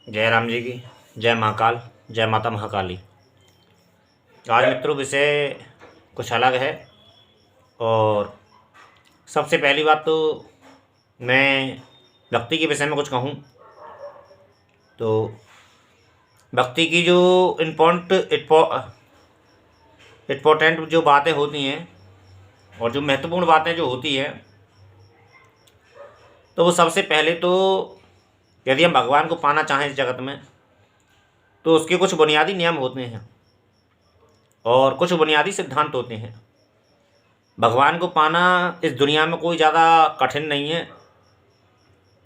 जय राम जी की जय महाकाल, जय माता महाकाली। आज मित्रों विषय कुछ अलग है। और सबसे पहली बात तो मैं भक्ति के विषय में कुछ कहूँ तो भक्ति की जो इम्पोर्टेंट जो बातें होती हैं और जो महत्वपूर्ण बातें जो होती हैं, तो वो सबसे पहले तो यदि हम भगवान को पाना चाहें इस जगत में तो उसके कुछ बुनियादी नियम होते हैं और कुछ बुनियादी सिद्धांत होते हैं। भगवान को पाना इस दुनिया में कोई ज़्यादा कठिन नहीं है।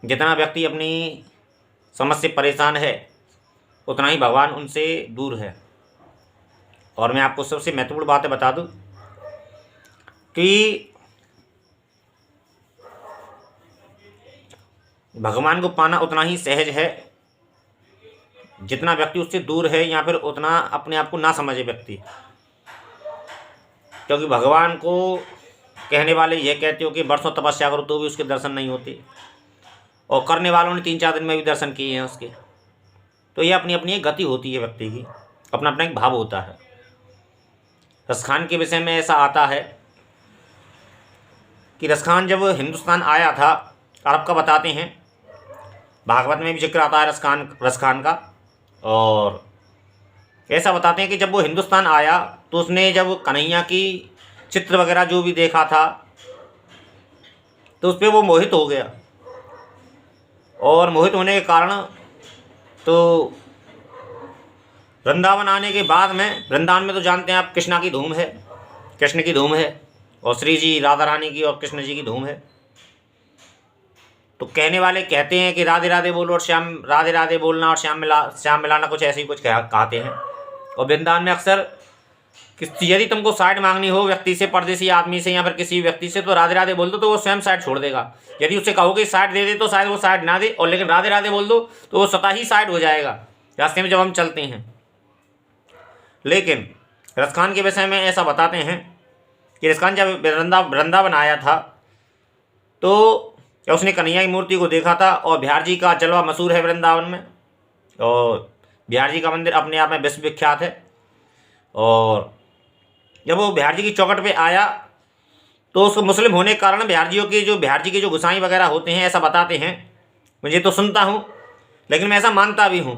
जितना व्यक्ति अपनी समझ से परेशान है उतना ही भगवान उनसे दूर है। और मैं आपको सबसे महत्वपूर्ण बातें बता दूं कि भगवान को पाना उतना ही सहज है जितना व्यक्ति उससे दूर है या फिर उतना अपने आप को ना समझे व्यक्ति। क्योंकि भगवान को कहने वाले ये कहते हो कि बरसों तपस्या करो तो भी उसके दर्शन नहीं होते, और करने वालों ने 3-4 दिन में भी दर्शन किए हैं उसके। तो ये अपनी अपनी एक गति होती है व्यक्ति की, अपना अपना एक भाव होता है। रसखान के विषय में ऐसा आता है कि रसखान जब हिंदुस्तान आया था, अरब का बताते हैं, भागवत में भी जिक्र आता है रसखान का। और ऐसा बताते हैं कि जब वो हिंदुस्तान आया तो उसने जब कन्हैया की चित्र वगैरह जो भी देखा था तो उस पर वो मोहित हो गया। और मोहित होने के कारण तो वृंदावन आने के बाद में, वृंदावन में तो जानते हैं आप कृष्ण की धूम है और श्री जी राधा रानी की और कृष्ण जी की धूम है। तो कहने वाले कहते हैं कि राधे राधे बोलो और श्याम, राधे राधे बोलना और श्याम मिलाना, कुछ ऐसे ही कुछ कहते हैं। और वृंदावन में अक्सर यदि तुमको साइड मांगनी हो व्यक्ति से, परदेसी आदमी से या फिर किसी व्यक्ति से, तो राधे राधे बोल दो तो वो स्वयं साइड छोड़ देगा। यदि उससे कहोगे साइड दे दे तो शायद वो साइड ना दे, और लेकिन राधे राधे बोल दो तो वो स्वतः ही साइड हो जाएगा रास्ते में जब हम चलते हैं। लेकिन रसखान के विषय में ऐसा बताते हैं कि रसखान जब वृंदावन आया था तो उसने कन्हैया की मूर्ति को देखा था। और बिहार जी का जलवा मशहूर है वृंदावन में, और बिहार जी का मंदिर अपने आप में विश्व विख्यात है। और जब वो बिहार जी की चौखट पे आया तो उसको मुस्लिम होने के कारण बिहार जी के जो गोसाई वगैरह होते हैं, ऐसा बताते हैं, मुझे तो सुनता हूँ लेकिन मैं ऐसा मानता भी हूँ,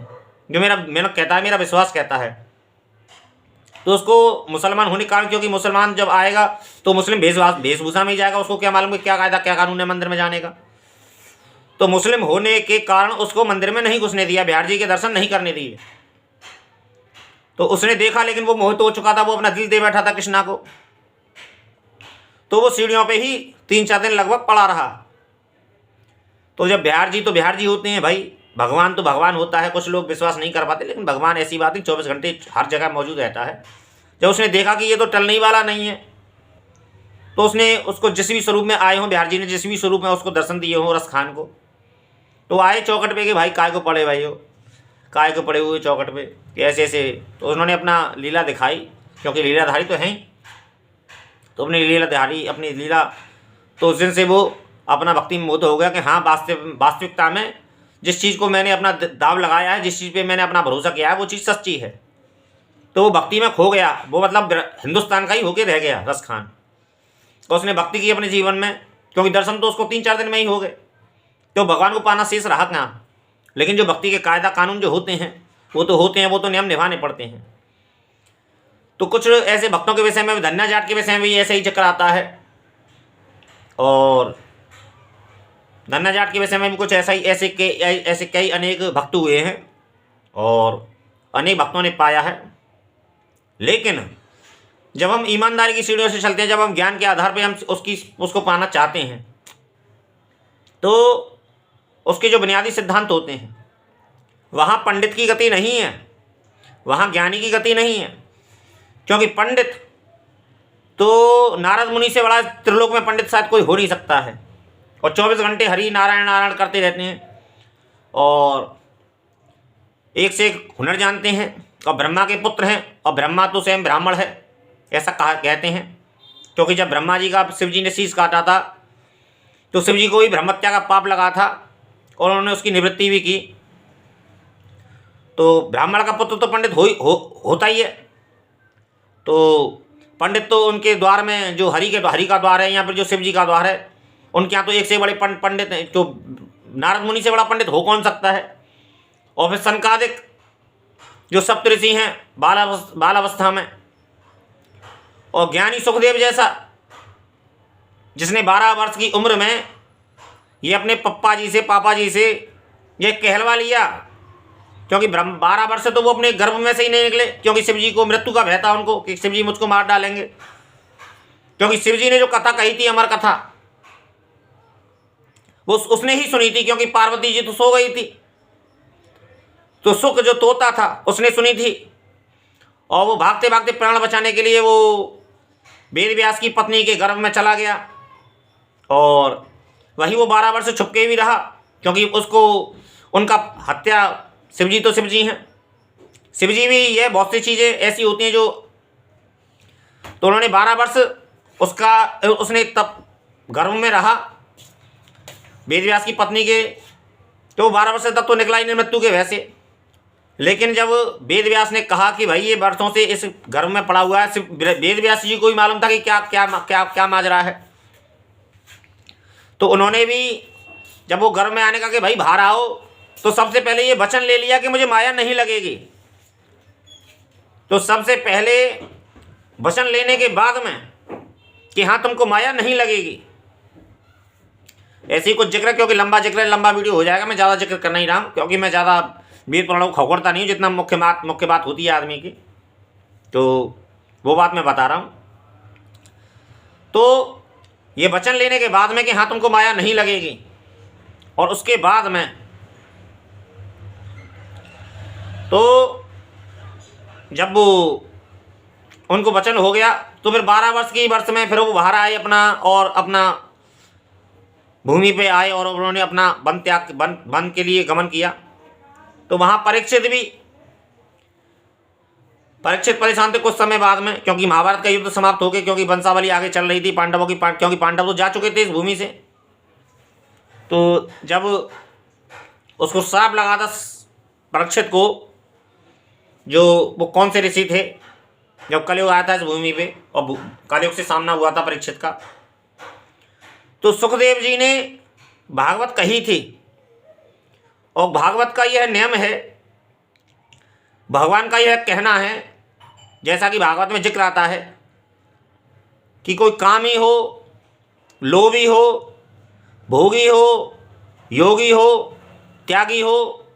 जो मेरा कहता है, मेरा विश्वास कहता है, तो उसको मुसलमान होने के कारण, क्योंकि मुसलमान जब आएगा तो मुस्लिम वेशभूषा में ही जाएगा, उसको क्या मालूम कि क्या कायदा क्या कानून है मंदिर में जाने का। तो मुस्लिम होने के कारण उसको मंदिर में नहीं घुसने दिया, बिहार जी के दर्शन नहीं करने दिए। तो उसने देखा लेकिन वो मोहित हो चुका था, वो अपना दिल दे बैठा था कृष्णा को। तो वो सीढ़ियों पे ही 3-4 दिन लगभग पड़ा रहा। तो जब बिहार जी होते हैं भाई, भगवान तो भगवान होता है, कुछ लोग विश्वास नहीं कर पाते, लेकिन भगवान ऐसी बात नहीं, 24 घंटे हर जगह मौजूद रहता है। जब उसने देखा कि ये तो टलने ही वाला नहीं है, तो उसने उसको जिस भी स्वरूप में आए हों, बिहार जी ने जिस भी स्वरूप में उसको दर्शन दिए हों रसखान को, तो आए चौकट पे कि भाई काय को पड़े भाई हो, काय को पड़े हुए चौकट पे कि ऐसे ऐसे। तो उन्होंने अपना लीला दिखाई, क्योंकि लीलाधारी तो हैं, तो अपनी लीला, तो उस दिन से वो अपना भक्ति में मोहित हो गया कि हाँ, वास्तविकता में जिस चीज़ को मैंने अपना दाव लगाया है, जिस चीज़ पे मैंने अपना भरोसा किया है, वो चीज़ सच्ची है। तो वो भक्ति में खो गया, वो मतलब हिंदुस्तान का ही होके रह गया रसखान। तो उसने भक्ति की अपने जीवन में, क्योंकि दर्शन तो उसको 3-4 दिन में ही हो गए, तो भगवान को पाना शेष रहा कहाँ। लेकिन जो भक्ति के कायदा कानून जो होते हैं वो तो नियम निभाने पड़ते हैं। तो कुछ ऐसे भक्तों के विषय में, धन्या जाट के विषय में भी ऐसे ही जिक्र आता है, और धन्या जाट के विषय में भी कुछ ऐसे कई अनेक भक्त हुए हैं और अनेक भक्तों ने पाया है। लेकिन जब हम ईमानदारी की सीढ़ियों से चलते हैं, जब हम ज्ञान के आधार पर हम उसको पाना चाहते हैं, तो उसके जो बुनियादी सिद्धांत होते हैं, वहाँ पंडित की गति नहीं है, वहाँ ज्ञानी की गति नहीं है। क्योंकि पंडित तो नारद मुनि से बड़ा त्रिलोक में पंडित शायद कोई हो नहीं सकता है, और 24 घंटे हरि नारायण नारायण करते रहते हैं और एक से एक हुनर जानते हैं, और ब्रह्मा के पुत्र हैं, और ब्रह्मा तो स्वयं ब्राह्मण है, ऐसा कहते हैं। क्योंकि जब ब्रह्मा जी का शिव जी ने शीश काटा था तो शिव जी को भी ब्रह्मत्या का पाप लगा था और उन्होंने उसकी निवृत्ति भी की। तो ब्राह्मण का पुत्र तो पंडित होता ही है। तो पंडित तो उनके द्वार में जो हरि का द्वार है, या फिर जो शिव जी का द्वार है, उनके यहाँ तो एक से बड़े पंडित हैं। तो नारद मुनि से बड़ा पंडित हो कौन सकता है। और फिर सनकादिक जो सप्तऋषि हैं बालावस्था में, और ज्ञानी सुखदेव जैसा जिसने 12 वर्ष की उम्र में ये अपने पापा जी से ये कहलवा लिया, क्योंकि 12 वर्ष से तो वो अपने गर्भ में से ही नहीं निकले, क्योंकि शिव जी को मृत्यु का भय था उनको कि शिव जी मुझको मार डालेंगे। क्योंकि शिव जी ने जो कथा कही थी, अमर कथा, वो उसने ही सुनी थी, क्योंकि पार्वती जी तो सो गई थी। तो सुख जो तोता था उसने सुनी थी, और वो भागते भागते प्राण बचाने के लिए वो वेद व्यास की पत्नी के गर्भ में चला गया, और वही वो 12 वर्ष छुपके भी रहा, क्योंकि उसको उनका हत्या शिवजी तो शिवजी हैं। शिवजी भी ये बहुत सी चीज़ें ऐसी होती हैं जो, तो उन्होंने 12 वर्ष उसने तब गर्भ में रहा वेद व्यास की पत्नी के, तो 12 वर्ष तक तो निकला ही नहीं मृत्यु के वैसे। लेकिन जब वेद व्यास ने कहा कि भाई ये वर्षों से इस गर्भ में पड़ा हुआ है, वेद व्यास जी को ही मालूम था कि क्या क्या क्या क्या माजरा है। तो उन्होंने भी जब वो गर्भ में आने का कि भाई बाहर आओ, तो सबसे पहले ये वचन ले लिया कि मुझे माया नहीं लगेगी। तो सबसे पहले वचन लेने के बाद में कि हाँ तुमको माया नहीं लगेगी, ऐसी कुछ जिक्र, क्योंकि लंबा जिक्र लंबा वीडियो हो जाएगा, मैं ज़्यादा जिक्र कर नहीं रहा हूँ, क्योंकि मैं ज़्यादा वीर पुराणों को खौगरता नहीं हूँ, जितना मुख्य बात होती है आदमी की, तो वो बात मैं बता रहा हूँ। तो ये वचन लेने के बाद में कि हाँ तुमको माया नहीं लगेगी, और उसके बाद में तो जब वो उनको वचन हो गया, तो फिर 12 वर्ष की वर्ष में फिर वो बाहर आए अपना भूमि पे आए, और उन्होंने अपना वन के लिए गमन किया। तो वहाँ परीक्षित परेशान थे कुछ समय बाद में, क्योंकि महाभारत का युद्ध समाप्त हो गया, क्योंकि वंशावली आगे चल रही थी पांडवों की, क्योंकि पांडव तो जा चुके थे इस भूमि से। तो जब उसको श्राप लगा था परीक्षित को, जो वो कौन से ऋषि थे, जब कलयुग आया था इस भूमि पे और कलयुग से सामना हुआ था परीक्षित का, तो सुखदेव जी ने भागवत कही थी। और भागवत का यह नियम है, भगवान का यह कहना है, जैसा कि भागवत में जिक्र आता है कि कोई कामी हो, लोभी हो, भोगी हो, योगी हो, त्यागी हो,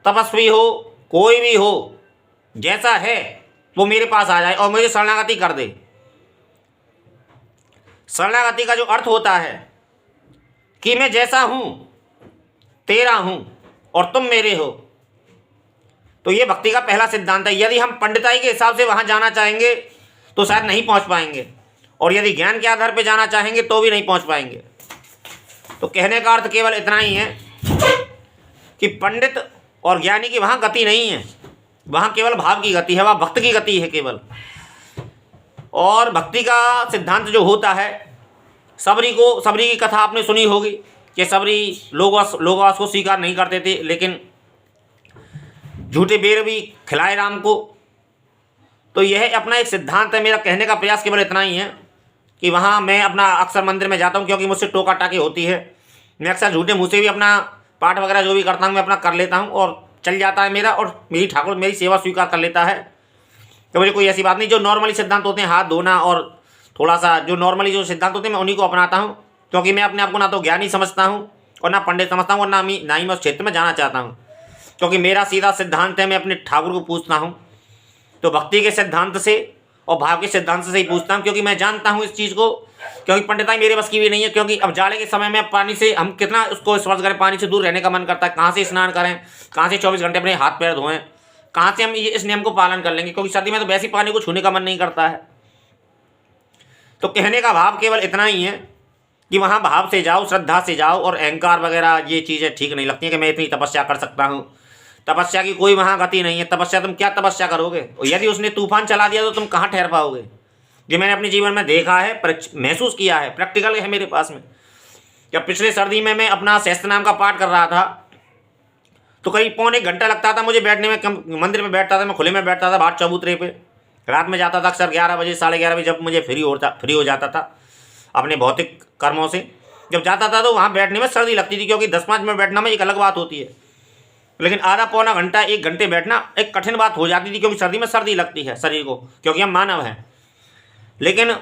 तपस्वी हो, कोई भी हो, जैसा है वो मेरे पास आ जाए और मुझे शरणागति कर दे। शरणागति का जो अर्थ होता है कि मैं जैसा हूँ तेरा हूँ और तुम मेरे हो, तो ये भक्ति का पहला सिद्धांत है। यदि हम पंडिताई के हिसाब से वहाँ जाना चाहेंगे तो शायद नहीं पहुँच पाएंगे, और यदि ज्ञान के आधार पर जाना चाहेंगे तो भी नहीं पहुँच पाएंगे। तो कहने का अर्थ केवल इतना ही है कि पंडित और ज्ञानी की वहाँ गति नहीं है, वहाँ केवल भाव की गति है, वहाँ भक्त की गति है केवल। और भक्ति का सिद्धांत जो होता है, सबरी की कथा आपने सुनी होगी कि सबरी लोग उसको स्वीकार नहीं करते थे, लेकिन झूठे बेर भी खिलाए राम को। तो यह अपना एक सिद्धांत है। मेरा कहने का प्रयास केवल इतना ही है कि वहाँ मैं अपना अक्सर मंदिर में जाता हूँ, क्योंकि मुझसे टोका टाकी होती है। मैं अक्सर झूठे मुँह से भी अपना पाठ वगैरह जो भी करता हूँ मैं अपना कर लेता हूँ और चल जाता है मेरा, और मेरी ठाकुर मेरी सेवा स्वीकार कर लेता है। तो मुझे कोई ऐसी बात नहीं। जो नॉर्मली सिद्धांत होते हैं, हाथ धोना और थोड़ा सा जो नॉर्मली जो सिद्धांत होते हैं, मैं उन्हीं को अपनाता हूँ, क्योंकि मैं अपने आप को ना तो ज्ञानी समझता हूँ और ना पंडित समझता हूँ, और ना ही मैं उस क्षेत्र में जाना चाहता हूँ, क्योंकि मेरा सीधा सिद्धांत है, मैं अपने ठाकुर को पूछता हूँ। तो भक्ति के सिद्धांत से और भाव के सिद्धांत से ही पूछता हूँ, क्योंकि मैं जानता हूँ इस चीज़ को, क्योंकि पंडिताई मेरे बस की भी नहीं है। क्योंकि अब जाड़े के समय में पानी से हम कितना उसको स्पर्श करें, पानी से दूर रहने का मन करता है। कहाँ से स्नान करें, कहाँ से 24 घंटे अपने हाथ पैर धोएं, कहाँ से हम इस नियम को पालन कर लेंगे, क्योंकि सर्दी में तो वैसे ही पानी को छूने का मन नहीं करता है। तो कहने का भाव केवल इतना ही है कि वहाँ भाव से जाओ, श्रद्धा से जाओ, और अहंकार वगैरह ये चीज़ें ठीक नहीं लगती हैं कि मैं इतनी तपस्या कर सकता हूँ। तपस्या की कोई वहाँ गति नहीं है। तपस्या तुम क्या तपस्या करोगे, और यदि उसने तूफान चला दिया तो तुम कहाँ ठहर पाओगे। ये मैंने अपने जीवन में देखा है, महसूस किया है, प्रैक्टिकल है मेरे पास में। जब पिछले सर्दी में मैं अपना सहस्त्र नाम का पाठ कर रहा था, तो करीब पौने एक घंटा लगता था मुझे बैठने में। मंदिर में बैठता था मैं, खुले में बैठता था बाहर चबूतरे पे। रात में जाता था अक्सर 11 बजे 11:30 बजे, जब मुझे फ्री हो जाता था अपने भौतिक कर्मों से। जब जाता था तो वहाँ बैठने में सर्दी लगती थी, क्योंकि 10-5 मिनट बैठना में एक अलग बात होती है, लेकिन आधा पौना घंटा 1 घंटे बैठना एक कठिन बात हो जाती थी, क्योंकि सर्दी में सर्दी लगती है शरीर को, क्योंकि हम मानव हैं। लेकिन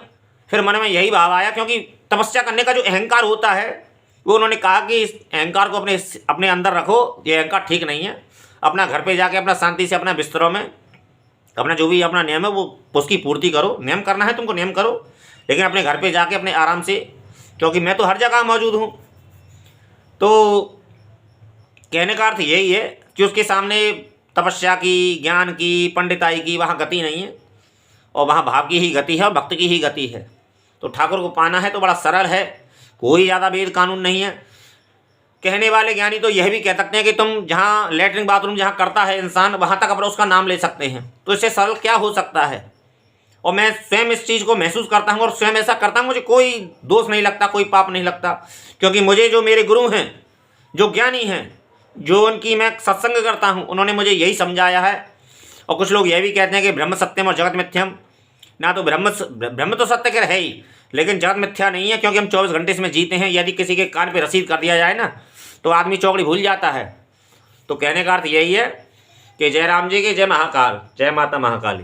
फिर मन में यही भाव आया, क्योंकि तपस्या करने का जो अहंकार होता है वो उन्होंने कहा कि इस अहंकार को अपने अंदर रखो, ये अहंकार ठीक नहीं है। अपना घर पे जाके अपना शांति से अपना बिस्तरों में अपना जो भी अपना नियम है वो उसकी पूर्ति करो। नियम करना है तुमको नियम करो, लेकिन अपने घर पे जाके अपने आराम से, क्योंकि मैं तो हर जगह मौजूद हूँ। तो कहने का अर्थ यही है कि उसके सामने तपस्या की, ज्ञान की, पंडिताई की वहाँ गति नहीं है, और वहाँ भाव की ही गति है और भक्त की ही गति है। तो ठाकुर को पाना है तो बड़ा सरल है, कोई ज़्यादा वेद कानून नहीं है। कहने वाले ज्ञानी तो यह भी कह सकते हैं कि तुम जहाँ लेटरिन बाथरूम जहाँ करता है इंसान, वहाँ तक अपना उसका नाम ले सकते हैं। तो इससे सरल क्या हो सकता है। और मैं स्वयं इस चीज़ को महसूस करता हूँ और स्वयं ऐसा करता हूँ। मुझे कोई दोष नहीं लगता, कोई पाप नहीं लगता, क्योंकि मुझे जो मेरे गुरु हैं, जो ज्ञानी हैं, जो उनकी मैं सत्संग करता हूँ, उन्होंने मुझे यही समझाया है। और कुछ लोग यह भी कहते हैं कि ब्रह्म सत्यम और जगत मिथ्यम। ना तो ब्रह्म तो सत्य के है ही, लेकिन जगत मिथ्या नहीं है, क्योंकि हम 24 घंटे इसमें जीते हैं। यदि किसी के कान पे रसीद कर दिया जाए ना तो आदमी चौकड़ी भूल जाता है। तो कहने का अर्थ यही है कि जय राम जी की जय महाकाल, जय माता महाकाली।